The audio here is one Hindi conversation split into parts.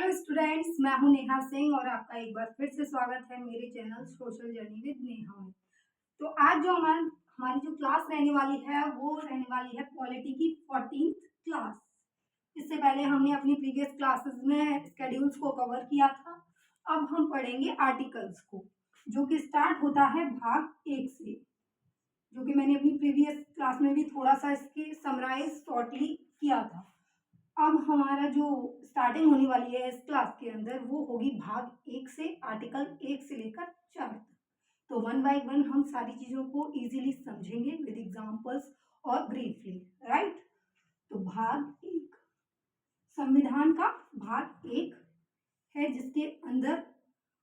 हेलो स्टूडेंट्स, मैं हूं नेहा सिंह और आपका एक बार फिर से स्वागत है मेरे channel social journey with Neha में। तो आज जो हमारी जो क्लास रहने वाली है वो रहने वाली है पॉलिटी की 14th क्लास। इससे पहले हमने अपनी प्रीवियस क्लासेस में स्केड्यूल्स को कवर किया था। अब हम पढ़ेंगे आर्टिकल्स को, जो कि स्टार्ट होता है भाग 1 से, जो कि मैंने अपनी प्रीवियस क्लास में भी थोड़ा सा इसकी समराइज शॉर्टली किया था। अब हमारा जो स्टार्टिंग होने वाली है इस क्लास के अंदर वो होगी भाग 1 से, आर्टिकल 1 से लेकर 4 तक। तो वन बाय वन हम सारी चीजों को इजीली समझेंगे विद एग्जांपल्स और ब्रीफली, राइट। तो भाग 1 संविधान का भाग 1 है, जिसके अंदर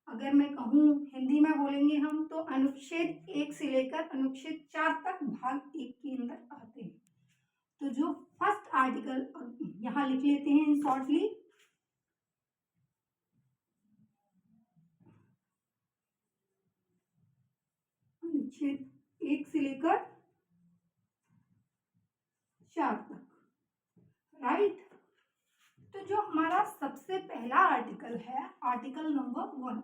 अगर मैं कहूँ हिंदी में बोलेंगे हम तो अनुच्छेद 1 से लेकर अनुच्छेद 4 तक भाग 1 के अंदर आते हैं। तो जो फर्स्ट आर्टिकल यहां लिख लेते हैं इन शॉर्टली, अनुच्छेद 1 से लेकर 4 तक, राइट। तो जो हमारा सबसे पहला आर्टिकल है, आर्टिकल नंबर 1,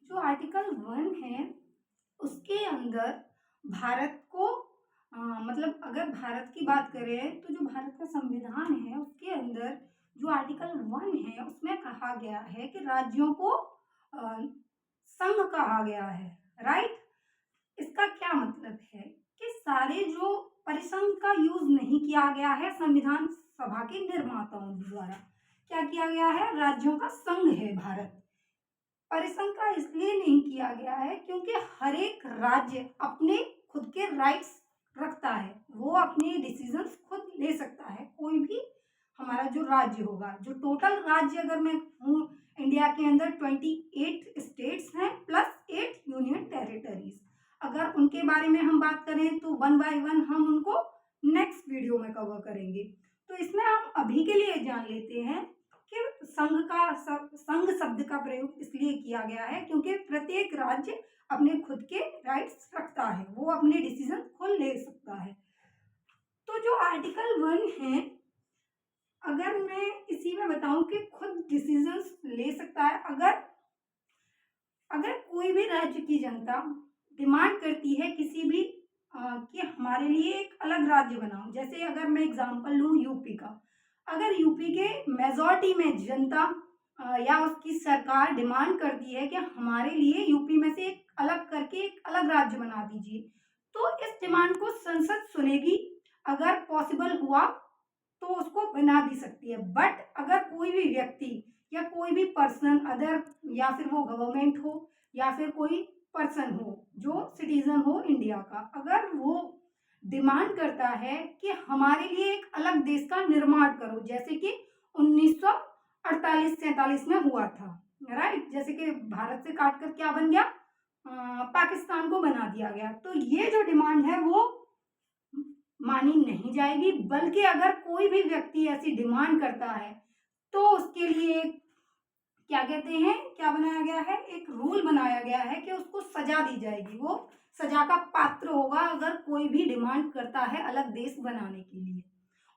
जो आर्टिकल 1 है उसके अंदर भारत को मतलब अगर भारत की बात करें तो जो भारत का संविधान है उसके अंदर जो आर्टिकल 1 है उसमें कहा गया है कि राज्यों को संघ कहा गया है, राइट। इसका क्या मतलब है कि सारे जो परिसंघ का यूज नहीं किया गया है संविधान सभा के निर्माताओं द्वारा, क्या किया गया है, राज्यों का संघ है भारत। परिसंघ का इसलिए नहीं किया गया है क्योंकि हर एक राज्य अपने खुद के राइट्स रखता है, वो अपने डिसीजंस खुद ले सकता है। कोई भी हमारा जो राज्य होगा, जो टोटल राज्य अगर मैं हूँ इंडिया के अंदर 28 स्टेट्स हैं प्लस 8 यूनियन टेरिटरीज। अगर उनके बारे में हम बात करें तो वन बाय वन हम उनको नेक्स्ट वीडियो में कवर करेंगे। तो इसमें हम अभी के लिए जान लेते हैं कि संघ शब्द का प्रयोग इसलिए किया गया है क्योंकि प्रत्येक राज्य अपने खुद के राइट्स रखता है, वो अपने डिसीजन खुद ले सकता है। तो जो आर्टिकल 1 है, अगर मैं इसी में बताऊं कि खुद डिसीजंस ले सकता है, अगर कोई भी राज्य की जनता डिमांड करती है किसी भी कि हमारे लिए एक अलग राज्य बनाओ, जैसे अगर मैं एग्जांपल लूं यूपी का, अगर यूपी के मेजॉरिटी में जनता या उसकी सरकार डिमांड करती है कि हमारे लिए यूपी में से एक अलग करके एक अलग राज्य बना दीजिए, तो इस डिमांड को संसद सुनेगी। अगर पॉसिबल हुआ तो उसको बना भी सकती है। बट अगर कोई भी व्यक्ति या कोई भी पर्सन अदर, या फिर वो गवर्नमेंट हो या फिर कोई पर्सन हो जो सिटीजन हो इंडिया का, अगर वो डिमांड करता है कि हमारे लिए एक अलग देश का निर्माण करो, जैसे कि 1948-47 में हुआ था, राइट। जैसे कि भारत से काटकर क्या बन गया, पाकिस्तान को बना दिया गया। तो ये जो डिमांड है वो मानी नहीं जाएगी, बल्कि अगर कोई भी व्यक्ति ऐसी डिमांड करता है तो उसके लिए क्या कहते हैं, क्या बनाया गया है, एक रूल बनाया गया है कि उसको सजा दी जाएगी, वो सजा का पात्र होगा अगर कोई भी डिमांड करता है अलग देश बनाने के लिए।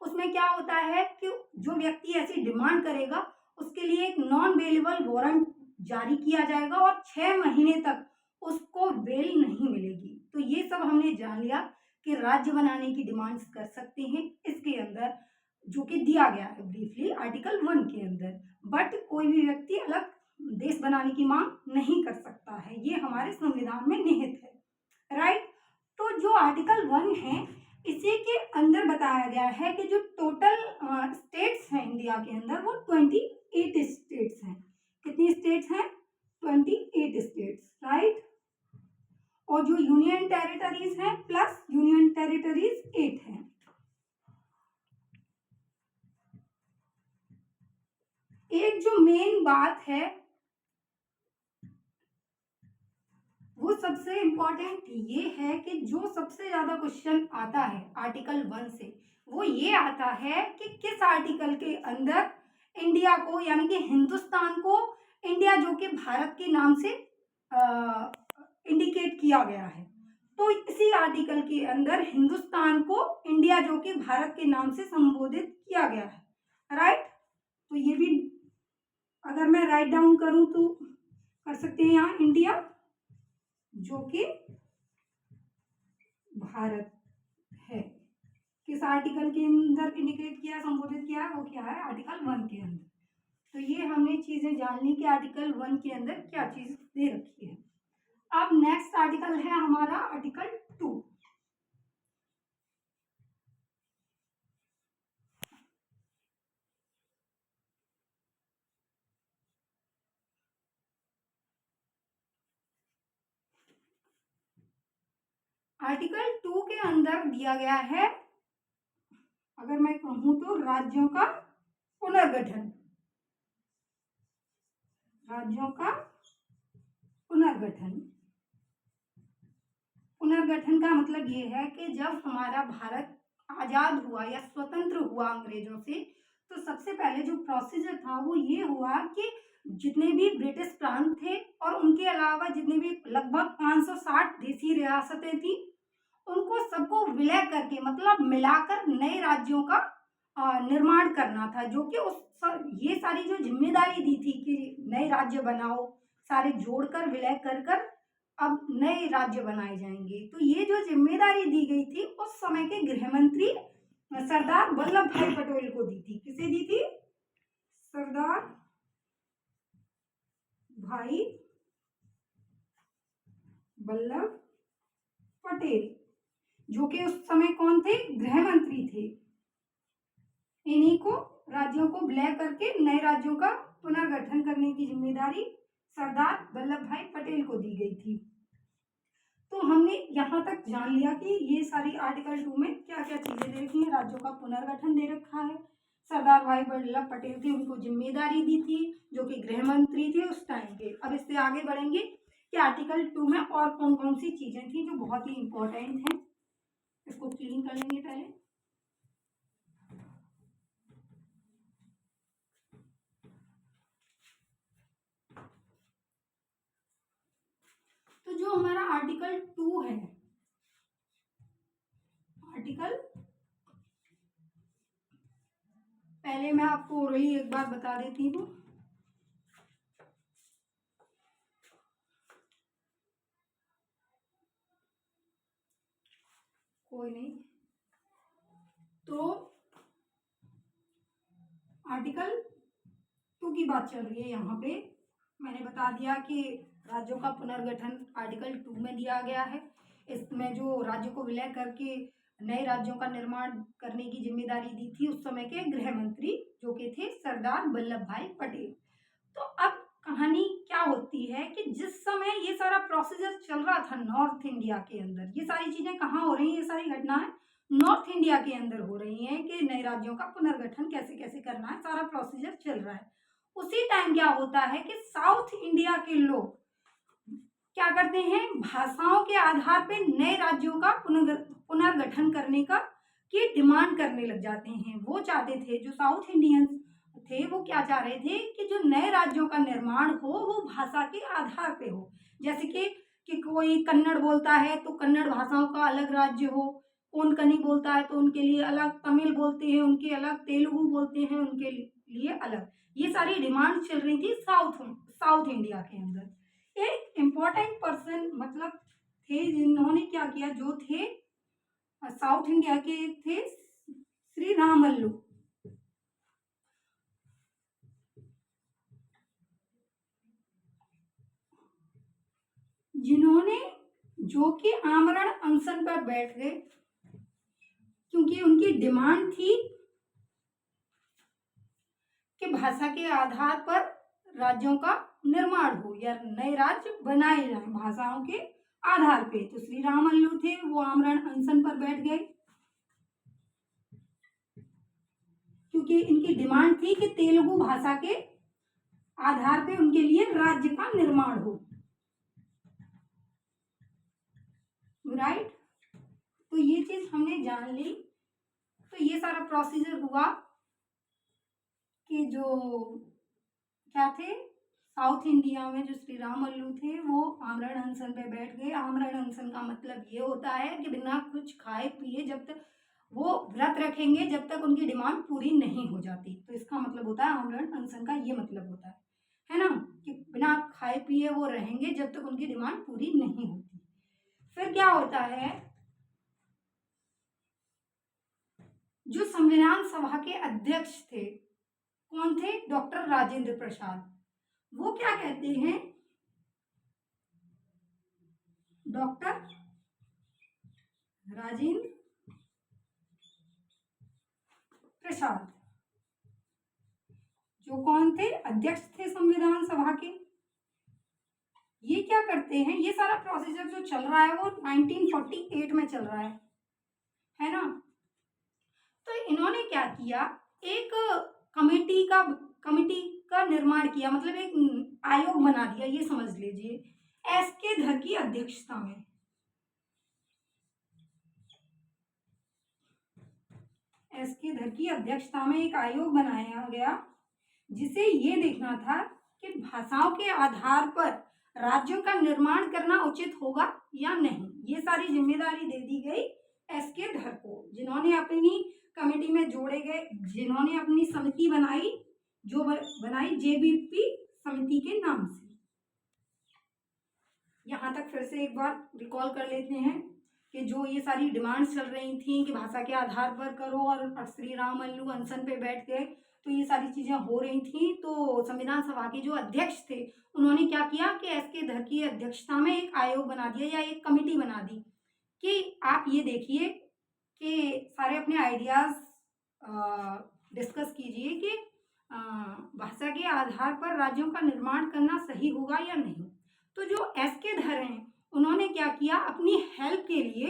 उसमें क्या होता है कि जो व्यक्ति ऐसी डिमांड करेगा उसके लिए एक नॉन बेलेबल वारंट जारी किया जाएगा और 6 महीने तक उसको बेल नहीं मिलेगी। तो ये सब हमने जान लिया कि राज्य बनाने की डिमांड्स कर सकते हैं इसके अंदर, जो कि दिया गया है ब्रीफली आर्टिकल 1 के अंदर। बट कोई भी व्यक्ति अलग देश बनाने की मांग नहीं कर सकता है, ये हमारे संविधान में निहित है, राइट। तो जो आर्टिकल 1 है इसी के अंदर बताया गया है कि जो टोटल स्टेट्स हैं इंडिया के अंदर वो 28 स्टेट्स हैं। कितनी स्टेट्स हैं, 28 स्टेट्स, राइट। और जो यूनियन टेरिटरीज हैं प्लस यूनियन टेरिटरीज 8 हैं। एक जो मेन बात है वो सबसे इंपॉर्टेंट ये है कि जो सबसे ज्यादा क्वेश्चन आता है आर्टिकल 1 से वो ये आता है कि किस आर्टिकल के अंदर इंडिया को, यानी कि हिंदुस्तान को, इंडिया जो कि भारत के नाम से इंडिकेट किया गया है। तो इसी आर्टिकल के अंदर हिंदुस्तान को इंडिया जो कि भारत के नाम से संबोधित किया गया है, राइट। तो ये भी अगर मैं राइट डाउन करूं तो कर सकते हैं यहाँ इंडिया जो कि भारत है, किस आर्टिकल के अंदर इंडिकेट किया, संबोधित किया, वो क्या है, आर्टिकल 1 के अंदर। तो ये हमने चीजें जान ली कि आर्टिकल 1 के अंदर क्या चीज दे रखी है। अब नेक्स्ट आर्टिकल है हमारा आर्टिकल 2। आर्टिकल 2 के अंदर दिया गया है, अगर मैं कहूं तो राज्यों का पुनर्गठन। राज्यों का पुनर्गठन। पुनर्गठन का मतलब ये है कि जब हमारा भारत आजाद हुआ या स्वतंत्र हुआ अंग्रेजों से, तो सबसे पहले जो प्रोसीजर था वो ये हुआ कि जितने भी ब्रिटिश प्रांत थे और उनके अलावा जितने भी लगभग 560 देसी रियासतें थी, उनको सबको विलय करके मतलब मिलाकर नए राज्यों का निर्माण करना था, जो कि ये सारी जो जिम्मेदारी दी थी कि नए राज्य बनाओ, सारे जोड़कर विलय कर कर अब नए राज्य बनाए जाएंगे। तो ये जो जिम्मेदारी दी गई थी उस समय के गृह मंत्री सरदार वल्लभ भाई पटेल को दी थी। किसे दी थी? सरदार भाई वल्लभ पटेल, जो कि उस समय कौन थे? गृह मंत्री थे। इन्हीं को राज्यों को विलय करके नए राज्यों का पुनर्गठन करने की जिम्मेदारी सरदार वल्लभ भाई पटेल को दी गई थी। तो हमने यहाँ तक जान लिया कि ये सारी आर्टिकल 2 में क्या क्या चीजें दे रखी हैं। राज्यों का पुनर्गठन दे रखा है, सरदार भाई वल्लभ पटेल थे, उनको जिम्मेदारी दी थी, जो कि गृह मंत्री थे उस टाइम के। अब इससे आगे बढ़ेंगे कि आर्टिकल 2 में और कौन कौन सी चीजें थी जो बहुत ही इंपॉर्टेंट हैं। इसको क्लीन कर लेंगे पहले। तो जो हमारा आर्टिकल 2 है, आर्टिकल, पहले मैं आपको ओरली एक बार बता देती हूँ। कोई नहीं। तो आर्टिकल 2 की बात चल रही है यहाँ पे। मैंने बता दिया कि राज्यों का पुनर्गठन आर्टिकल 2 में दिया गया है। इसमें जो राज्यों को विलय करके नए राज्यों का निर्माण करने की जिम्मेदारी दी थी उस समय के गृह मंत्री, जो कि थे सरदार वल्लभ भाई पटेल। तो अब कहानी क्या होती है कि जिस समय ये सारा प्रोसीजर चल रहा था नॉर्थ इंडिया के अंदर, ये सारी चीजें कहाँ हो रही है, ये सारी घटनाएं नॉर्थ इंडिया के अंदर हो रही हैं कि नए राज्यों का पुनर्गठन कैसे कैसे करना है, सारा प्रोसीजर चल रहा है। उसी टाइम क्या होता है कि साउथ इंडिया के लोग क्या करते हैं, भाषाओं के आधार पे नए राज्यों का पुनर्गठन करने का की डिमांड करने लग जाते हैं। वो चाहते थे, जो साउथ इंडियंस थे वो क्या चाह रहे थे कि जो नए राज्यों का निर्माण हो वो भाषा के आधार पे हो। जैसे कि कोई कन्नड़ बोलता है तो कन्नड़ भाषाओं का अलग राज्य हो, कोंकणी बोलता है तो उनके लिए अलग, तमिल बोलते हैं उनके अलग, तेलुगु बोलते हैं उनके लिए अलग। ये सारी डिमांड चल रही थी साउथ इंडिया के अंदर। एक इम्पोर्टेंट पर्सन मतलब थे जिन्होंने क्या किया, जो थे साउथ इंडिया के थे श्री रामल्लू। जिन्होंने, जो कि आमरण अनशन पर बैठ गए क्योंकि उनकी डिमांड थी कि भाषा के आधार पर राज्यों का निर्माण हो या नए राज्य बनाए जाए भाषाओं के आधार पे। तो श्री रामल्लू थे, वो आमरण अनशन पर बैठ गए क्योंकि इनकी डिमांड थी कि तेलुगु भाषा के आधार पे उनके लिए राज्य का निर्माण हो, राइट। तो ये चीज हमने जान ली। तो ये सारा प्रोसीजर हुआ कि जो क्या थे, साउथ इंडिया में जो श्री राम अल्लू थे वो आमरण अनशन पे बैठ गए। आमरण अनशन का मतलब ये होता है कि बिना कुछ खाए पिए जब तक वो व्रत रखेंगे जब तक उनकी डिमांड पूरी नहीं हो जाती, तो इसका मतलब होता है आमरण अनशन का ये मतलब होता है ना, कि बिना खाए पिए वो रहेंगे जब तक उनकी डिमांड पूरी नहीं होती। फिर क्या होता है, जो संविधान सभा के अध्यक्ष थे, कौन थे? डॉक्टर राजेंद्र प्रसाद। वो क्या कहते हैं? डॉक्टर राजेंद्र प्रसाद, जो कौन थे? अध्यक्ष थे संविधान सभा के। ये क्या करते हैं, ये सारा प्रोसीजर जो चल रहा है वो 1948 में चल रहा है ना। तो इन्होंने क्या किया, एक कमेटी का निर्माण किया, मतलब एक आयोग बना दिया, ये समझ लीजिए, एस.के. धर की अध्यक्षता में। एस.के. धर की अध्यक्षता में एक आयोग बनाया गया, जिसे ये देखना था कि भाषाओं के आधार पर राज्यों का निर्माण करना उचित होगा या नहीं। ये सारी जिम्मेदारी दे दी गई एस.के. धर को, जिन्होंने अपनी कमेटी में जोड़े गए, जिन्होंने अपनी समिति बनाई, जो बनाई जेबीपी समिति के नाम से। यहाँ तक फिर से एक बार रिकॉल कर लेते हैं कि जो ये सारी डिमांड्स चल रही थी कि भाषा के आधार पर करो, और श्री राम अल्लू अनशन पे बैठ गए, तो ये सारी चीज़ें हो रही थी। तो संविधान सभा के जो अध्यक्ष थे उन्होंने क्या किया कि एस.के. धर की अध्यक्षता में एक आयोग बना दिया, या एक कमेटी बना दी कि आप ये देखिए कि सारे अपने आइडियाज़ डिस्कस कीजिए कि भाषा के आधार पर राज्यों का निर्माण करना सही होगा या नहीं। तो जो एस.के. धर हैं उन्होंने क्या किया, अपनी हेल्प के लिए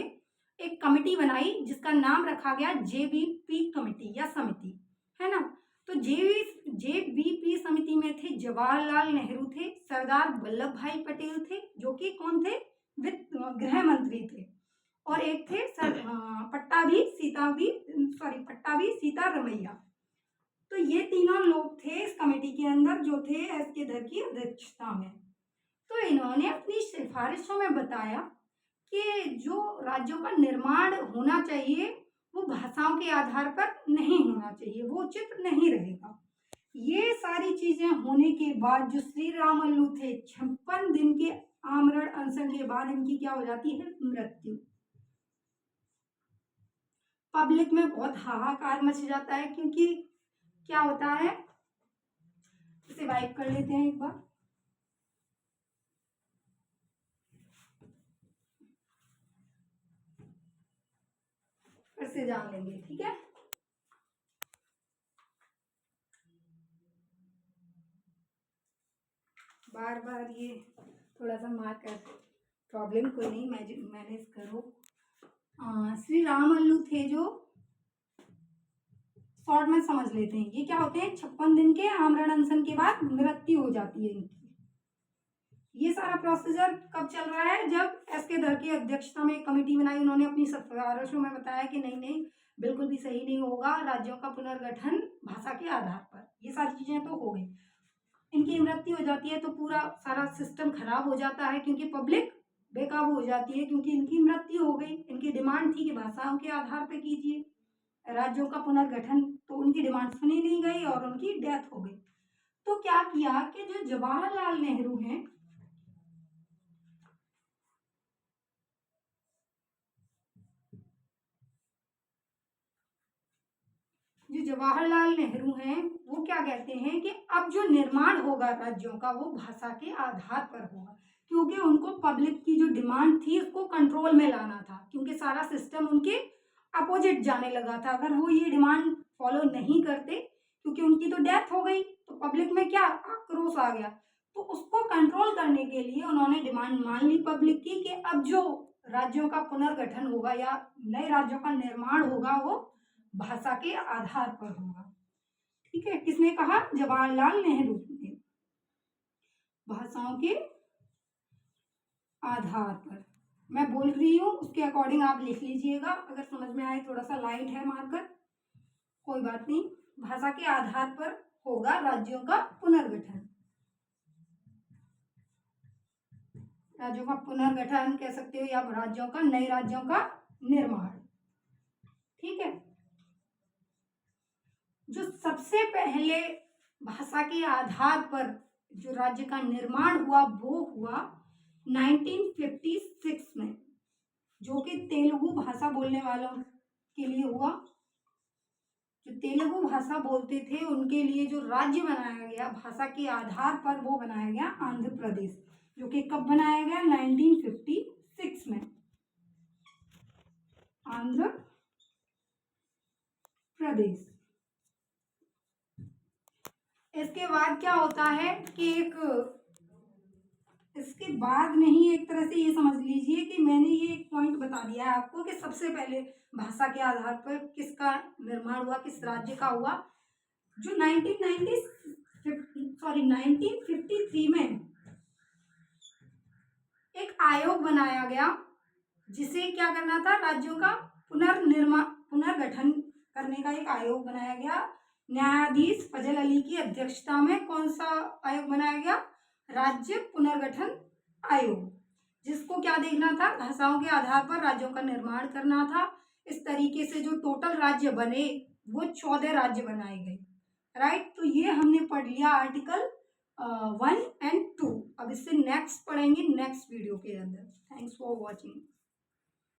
एक कमेटी बनाई जिसका नाम रखा गया जेबीपी कमेटी या समिति, है ना। तो जेबीपी समिति में थे जवाहरलाल नेहरू थे, सरदार वल्लभ भाई पटेल थे, जो कि कौन थे? गृह मंत्री थे, और एक थे पट्टाभी सीतारमैया। तो ये तीनों लोग थे इस कमेटी के अंदर, जो थे एस.के. धर की अध्यक्षता में। तो इन्होंने अपनी सिफारिशों में बताया कि जो राज्यों का निर्माण होना चाहिए वो भाषाओं के आधार पर नहीं होना चाहिए, वो उचित नहीं रहेगा। ये सारी चीजें होने के बाद जो श्री राम अल्लू थे, 56 दिन के आमरण अनशन के बाद इनकी क्या हो जाती है? मृत्यु। पब्लिक में बहुत हाहाकार मच जाता है, क्योंकि क्या होता है, इसे वाइप कर लेते हैं एक बार। फिर से जान लेंगे, ठीक है। बार बार ये थोड़ा सा मार्क कर, प्रॉब्लम कोई नहीं, मैनेज करो। श्री राम अल्लू थे, जो शॉर्ट में समझ लेते हैं, ये क्या होते हैं? 56 दिन के आमरण अनशन के बाद मृत्यु हो जाती है इनकी। ये सारा प्रोसीजर कब चल रहा है? जब एस.के. धर की अध्यक्षता में एक कमेटी बनाई, उन्होंने अपनी सिफारिशों में बताया कि नहीं नहीं, बिल्कुल भी सही नहीं होगा राज्यों का पुनर्गठन भाषा के आधार पर। ये सारी चीजें तो हो गई, इनकी मृत्यु हो जाती है तो पूरा सारा सिस्टम खराब हो जाता है, क्योंकि पब्लिक बेकाबू हो जाती है, क्योंकि इनकी मृत्यु हो गई। इनकी डिमांड थी कि भाषाओं के आधार पर कीजिए राज्यों का पुनर्गठन, तो उनकी डिमांड सुनी नहीं गई और उनकी डेथ हो गई। तो क्या किया कि जो जवाहरलाल नेहरू हैं, जवाहरलाल नेहरू हैं, वो क्या कहते हैं कि अब जो निर्माण होगा राज्यों का वो भाषा के आधार पर होगा, क्योंकि उनको पब्लिक की जो डिमांड थी उसको कंट्रोल में लाना था, क्योंकि सारा सिस्टम उनके अपोजिट जाने लगा था। अगर वो ये डिमांड फॉलो नहीं करते, क्योंकि उनकी तो डेथ हो गई, तो पब्लिक में क्या आक्रोश आ गया, तो उसको कंट्रोल करने के लिए उन्होंने डिमांड मान ली पब्लिक की कि अब जो राज्यों का पुनर्गठन होगा या नए राज्यों का निर्माण होगा वो भाषा के आधार पर होगा। ठीक है, किसने कहा? जवाहरलाल नेहरू ने। भाषाओं के आधार पर मैं बोल रही हूँ, उसके अकॉर्डिंग आप लिख लीजिएगा। अगर समझ में आए, थोड़ा सा लाइट है मार्कर, कोई बात नहीं। भाषा के आधार पर होगा राज्यों का पुनर्गठन। राज्यों का पुनर्गठन कह सकते हो या राज्यों का, नए राज्यों का निर्माण। ठीक है, जो सबसे पहले भाषा के आधार पर जो राज्य का निर्माण हुआ वो हुआ 1956 में, जो कि तेलुगु भाषा बोलने वालों के लिए हुआ। जो तेलुगु भाषा बोलते थे उनके लिए जो राज्य बनाया गया भाषा के आधार पर वो बनाया गया आंध्र प्रदेश, जो कि कब बनाया गया 1956 में, आंध्र प्रदेश। इसके बाद क्या होता है कि इसके बाद नहीं, एक तरह से ये समझ लीजिए कि मैंने ये एक पॉइंट बता दिया है आपको कि सबसे पहले भाषा के आधार पर किसका निर्माण हुआ, किस राज्य का हुआ। जो 1953 में एक आयोग बनाया गया जिसे क्या करना था, राज्यों का पुनर्गठन करने का एक आयोग बनाया गया। न्यायाधीश फजल अली की अध्यक्षता में कौन सा आयोग बनाया गया, राज्य पुनर्गठन आयोग, जिसको क्या देखना था, भाषाओं के आधार पर राज्यों का निर्माण करना था। इस तरीके से जो टोटल राज्य बने वो 14 राज्य बनाए गए। राइट, तो ये हमने पढ़ लिया आर्टिकल 1 और 2। अब इससे नेक्स्ट पढ़ेंगे नेक्स्ट वीडियो के अंदर। Thanks for watching.